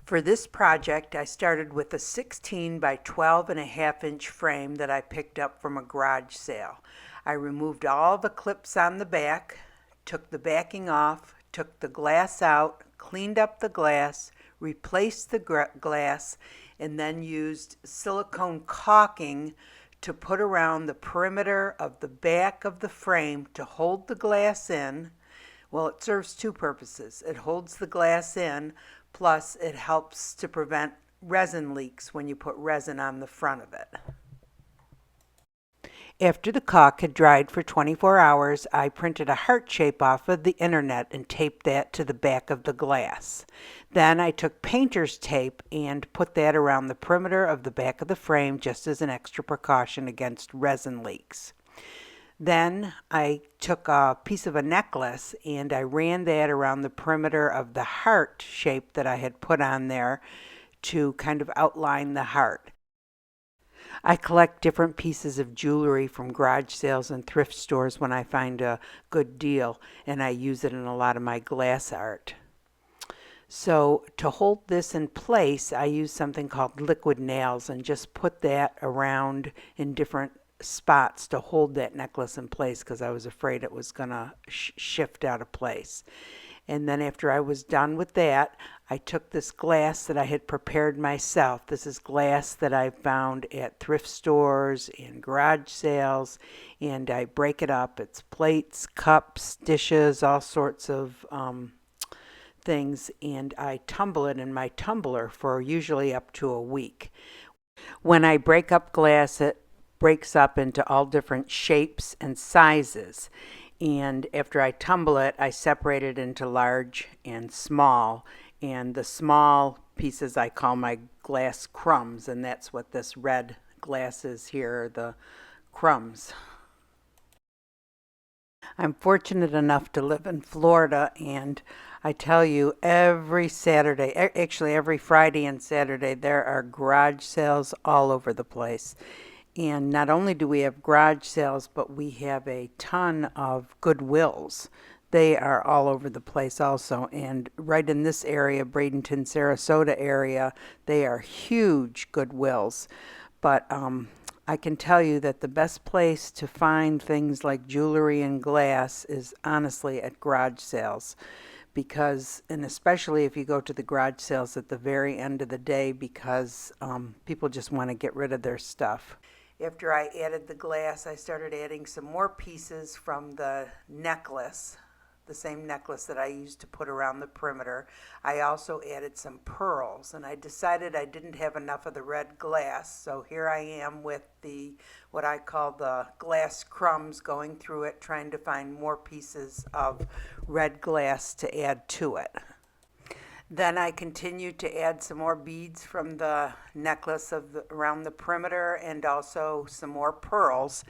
For this project, I started with a 16 by 12.5 inch frame that I picked up from a garage sale. I removed all the clips on the back, took the backing off, took the glass out, cleaned up the glass, replaced the glass, and then used silicone caulking to put around the perimeter of the back of the frame to hold the glass in. Well, it serves two purposes. It holds the glass in, plus it helps to prevent resin leaks when you put resin on the front of it. After the caulk had dried for 24 hours, I printed a heart shape off of the internet and taped that to the back of the glass. Then I took painter's tape and put that around the perimeter of the back of the frame just as an extra precaution against resin leaks. Then I took a piece of a necklace and I ran that around the perimeter of the heart shape that I had put on there to kind of outline the heart. I collect different pieces of jewelry from garage sales and thrift stores when I find a good deal, and I use it in a lot of my glass art. So to hold this in place, I use something called liquid nails and just put that around in different spots to hold that necklace in place because I was afraid it was going to shift out of place. And then after I was done with that, I took this glass that I had prepared myself. This is glass that I found at thrift stores and garage sales, and I break it up. It's plates, cups, dishes, all sorts of things, and I tumble it in my tumbler for usually up to a week. When I break up glass, it breaks up into all different shapes and sizes. And after I tumble it, I separate it into large and small. And the small pieces I call my glass crumbs, and that's what this red glass is here, the crumbs. I'm fortunate enough to live in Florida, and I tell you, every Saturday, actually every Friday and Saturday, there are garage sales all over the place. And not only do we have garage sales, but we have a ton of Goodwills. They are all over the place also. And right in this area, Bradenton, Sarasota area, they are huge Goodwills. But I can tell you that the best place to find things like jewelry and glass is honestly at garage sales. Because, and especially if you go to the garage sales at the very end of the day, because people just want to get rid of their stuff. After I added the glass, I started adding some more pieces from the necklace, the same necklace that I used to put around the perimeter. I also added some pearls, and I decided I didn't have enough of the red glass, so here I am with the, what I call the glass crumbs, going through it, trying to find more pieces of red glass to add to it. Then I continued to add some more beads from the necklace around the perimeter and also some more pearls.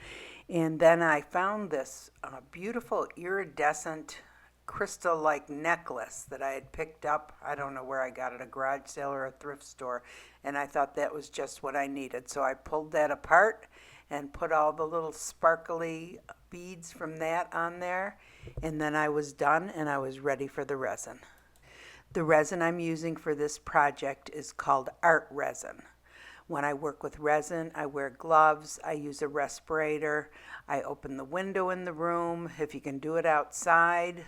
And then I found this beautiful iridescent crystal-like necklace that I had picked up. I don't know where I got it, a garage sale or a thrift store. And I thought that was just what I needed. So I pulled that apart and put all the little sparkly beads from that on there. And then I was done and I was ready for the resin. The resin I'm using for this project is called art resin. When I work with resin, I wear gloves, I use a respirator, I open the window in the room. If you can do it outside,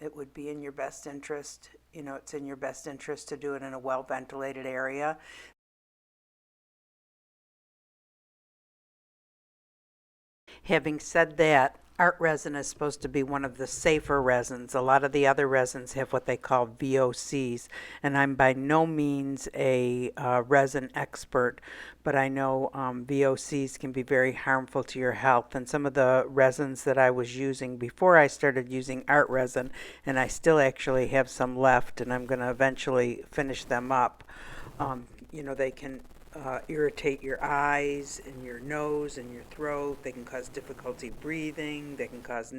it would be in your best interest. You know, it's in your best interest to do it in a well-ventilated area. Having said that, art resin is supposed to be one of the safer resins. A lot of the other resins have what they call VOCs, and I'm by no means a resin expert, but I know VOCs can be very harmful to your health. And some of the resins that I was using before I started using art resin, and I still actually have some left, and I'm going to eventually finish them up, you know, they can irritate your eyes and your nose and your throat. They can cause difficulty breathing. They can cause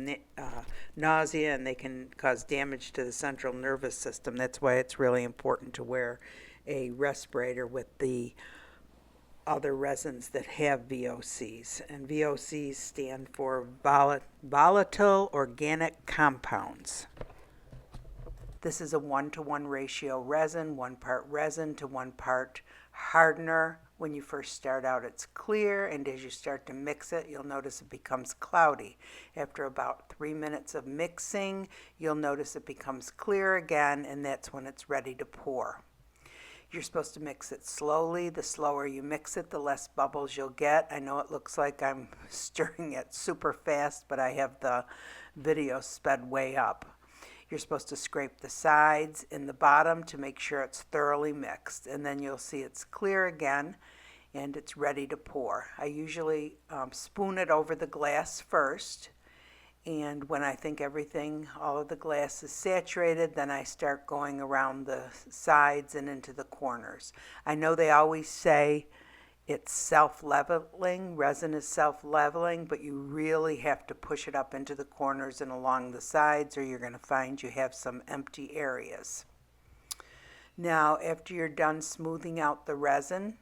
nausea, and they can cause damage to the central nervous system. That's why it's really important to wear a respirator with the other resins that have VOCs. And VOCs stand for volatile organic compounds. This is a 1-to-1 ratio resin, 1 part resin to 1 part hardener. When you first start out, it's clear, and as you start to mix it, you'll notice it becomes cloudy. After about 3 minutes of mixing, you'll notice it becomes clear again, and that's when it's ready to pour. You're supposed to mix it slowly. The slower you mix it, the less bubbles you'll get. I know it looks like I'm stirring it super fast, but I have the video sped way up. You're supposed to scrape the sides and the bottom to make sure it's thoroughly mixed, and then you'll see it's clear again and it's ready to pour. I usually spoon it over the glass first, and when I think everything, all of the glass is saturated, then I start going around the sides and into the corners. I know they always say it's self-leveling, resin is self-leveling, but you really have to push it up into the corners and along the sides, or you're going to find you have some empty areas. Now, after you're done smoothing out the resin,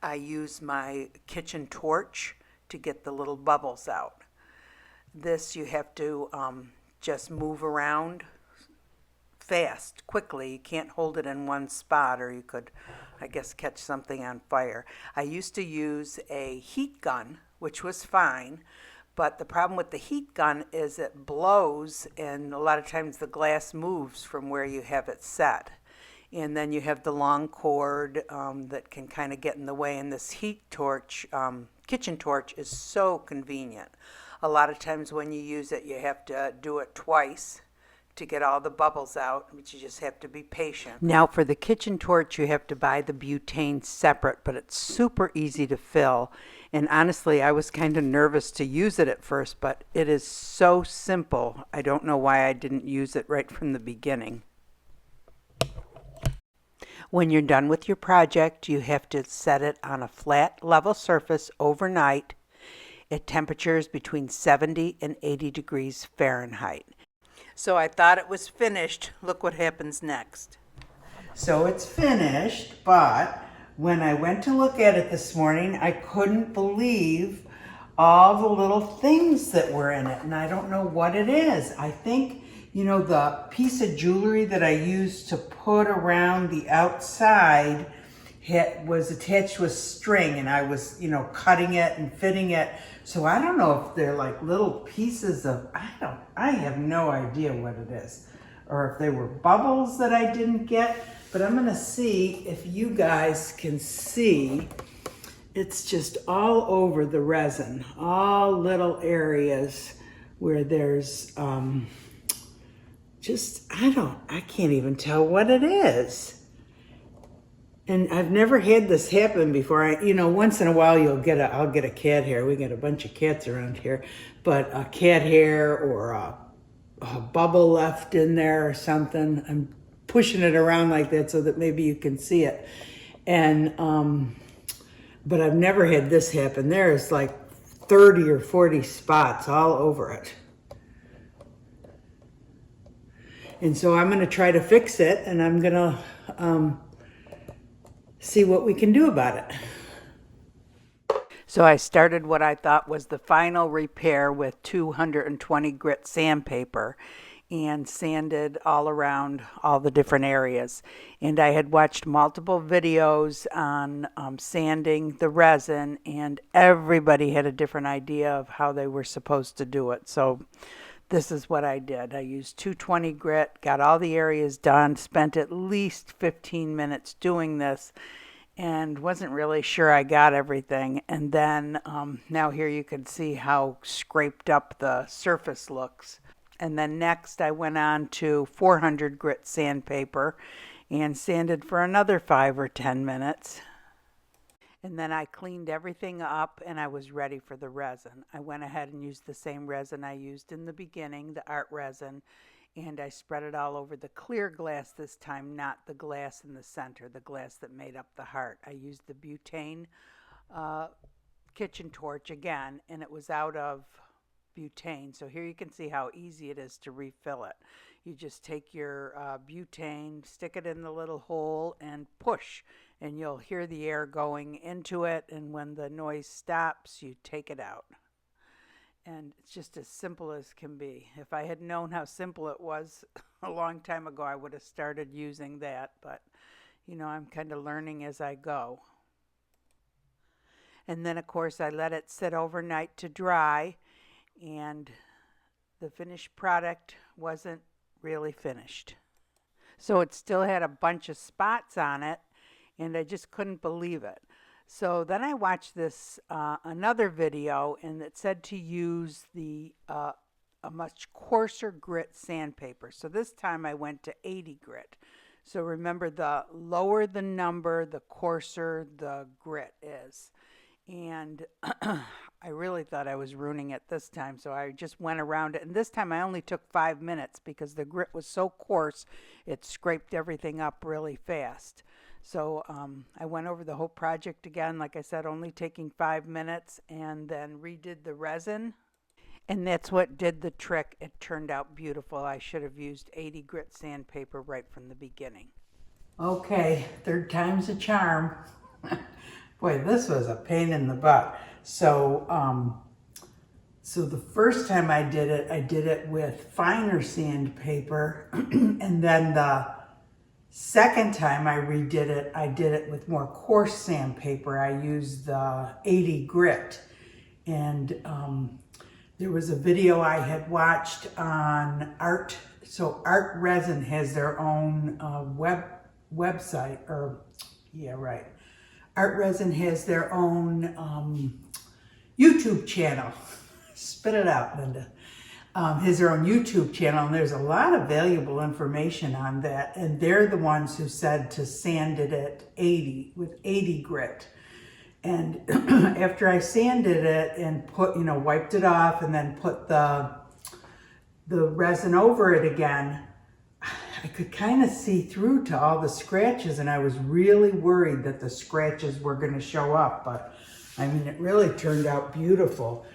I use my kitchen torch to get the little bubbles out. This you have to just move around fast, quickly. You can't hold it in one spot, or you could, I guess, catch something on fire. I used to use a heat gun, which was fine, but the problem with the heat gun is it blows, and a lot of times the glass moves from where you have it set. And then you have the long cord that can kind of get in the way, and this heat torch, kitchen torch, is so convenient. A lot of times when you use it, you have to do it twice to get all the bubbles out, but you just have to be patient. Now for the kitchen torch, you have to buy the butane separate, but it's super easy to fill. And honestly, I was kind of nervous to use it at first, but it is so simple. I don't know why I didn't use it right from the beginning. When you're done with your project, you have to set it on a flat, level surface overnight at temperatures between 70 and 80 degrees Fahrenheit. So I thought it was finished. Look what happens next. So it's finished, but when I went to look at it this morning, I couldn't believe all the little things that were in it, and I don't know what it is. I think, you know, the piece of jewelry that I used to put around the outside was attached with string, and I was, you know, cutting it and fitting it. So I don't know if they're like little pieces of, I have no idea what it is. Or if they were bubbles that I didn't get, but I'm gonna see if you guys can see. It's just all over the resin, all little areas where there's I can't even tell what it is. And I've never had this happen before. Once in a while I'll get a cat hair. We got a bunch of cats around here, but a cat hair or a bubble left in there or something. I'm pushing it around like that so that maybe you can see it. And but I've never had this happen. There's like 30 or 40 spots all over it. And so I'm going to try to fix it, and I'm going to see what we can do about it. So I started what I thought was the final repair with 220 grit sandpaper and sanded all around all the different areas. And I had watched multiple videos on sanding the resin, and everybody had a different idea of how they were supposed to do it. So this is what I did. I used 220 grit, got all the areas done, spent at least 15 minutes doing this, and wasn't really sure I got everything. And then now here you can see how scraped up the surface looks. And then next I went on to 400 grit sandpaper and sanded for another 5 or 10 minutes. And then I cleaned everything up and I was ready for the resin. I went ahead and used the same resin I used in the beginning, the art resin, and I spread it all over the clear glass this time, not the glass in the center, the glass that made up the heart. I used the butane kitchen torch again, and it was out of butane. So here you can see how easy it is to refill it. You just take your butane, stick it in the little hole, and push, and you'll hear the air going into it, and when the noise stops, you take it out. And it's just as simple as can be. If I had known how simple it was a long time ago, I would have started using that. But, you know, I'm kind of learning as I go. And then, of course, I let it sit overnight to dry. And the finished product wasn't really finished. So it still had a bunch of spots on it. And I just couldn't believe it. So then I watched this another video, and it said to use a much coarser grit sandpaper. So this time I went to 80 grit. So remember, the lower the number, the coarser the grit is. And I really thought I was ruining it this time, so I just went around it. And this time I only took 5 minutes because the grit was so coarse, it scraped everything up really fast. So I went over the whole project again, like I said, only taking 5 minutes, and then redid the resin. And that's what did the trick. It turned out beautiful. I should have used 80 grit sandpaper right from the beginning. Okay, third time's a charm. Boy, this was a pain in the butt. So the first time I did it with finer sandpaper, and then the second time I redid it, I did it with more coarse sandpaper. I used the 80 grit. And there was a video I had watched on Art. So Art Resin has their own website, or yeah, right. Art Resin has their own YouTube channel. Spit it out, Linda. Has their own YouTube channel, and there's a lot of valuable information on that. And they're the ones who said to sand it at 80 with 80 grit. And after I sanded it and wiped it off and then put the resin over it again, I could kind of see through to all the scratches, and I was really worried that the scratches were going to show up. But I mean, it really turned out beautiful.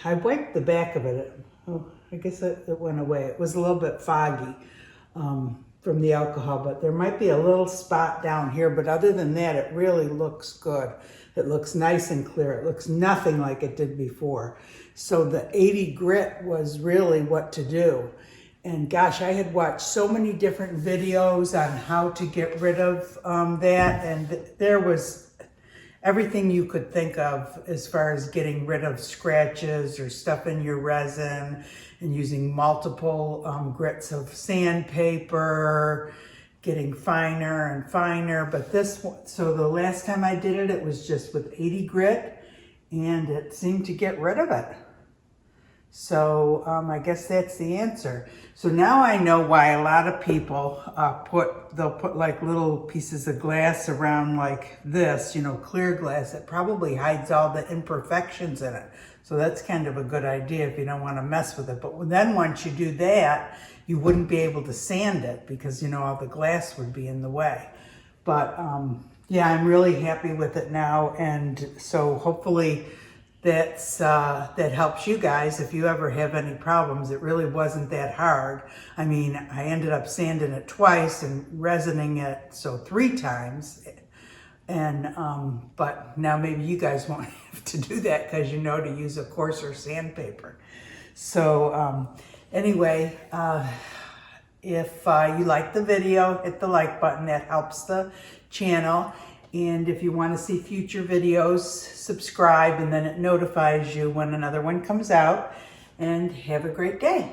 I wiped the back of it. I guess it went away. It was a little bit foggy from the alcohol, but there might be a little spot down here. But other than that, it really looks good. It looks nice and clear. It looks nothing like it did before. So the 80 grit was really what to do. And gosh, I had watched so many different videos on how to get rid of that. And there was everything you could think of as far as getting rid of scratches or stuff in your resin, and using multiple grits of sandpaper, getting finer and finer. But so the last time I did it, it was just with 80 grit, and it seemed to get rid of it. So I guess that's the answer. So now I know why a lot of people they'll put like little pieces of glass around like this, clear glass. It probably hides all the imperfections in it. So that's kind of a good idea if you don't want to mess with it. But then once you do that, you wouldn't be able to sand it because, all the glass would be in the way. But yeah, I'm really happy with it now. And so hopefully that helps you guys if you ever have any problems. It really wasn't that hard. I mean, I ended up sanding it twice and resining it, so 3 times. And but now maybe you guys won't have to do that because you know to use a coarser sandpaper. So anyway, if you like the video, hit the like button. That helps the channel. And if you want to see future videos, subscribe, and then it notifies you when another one comes out. And have a great day.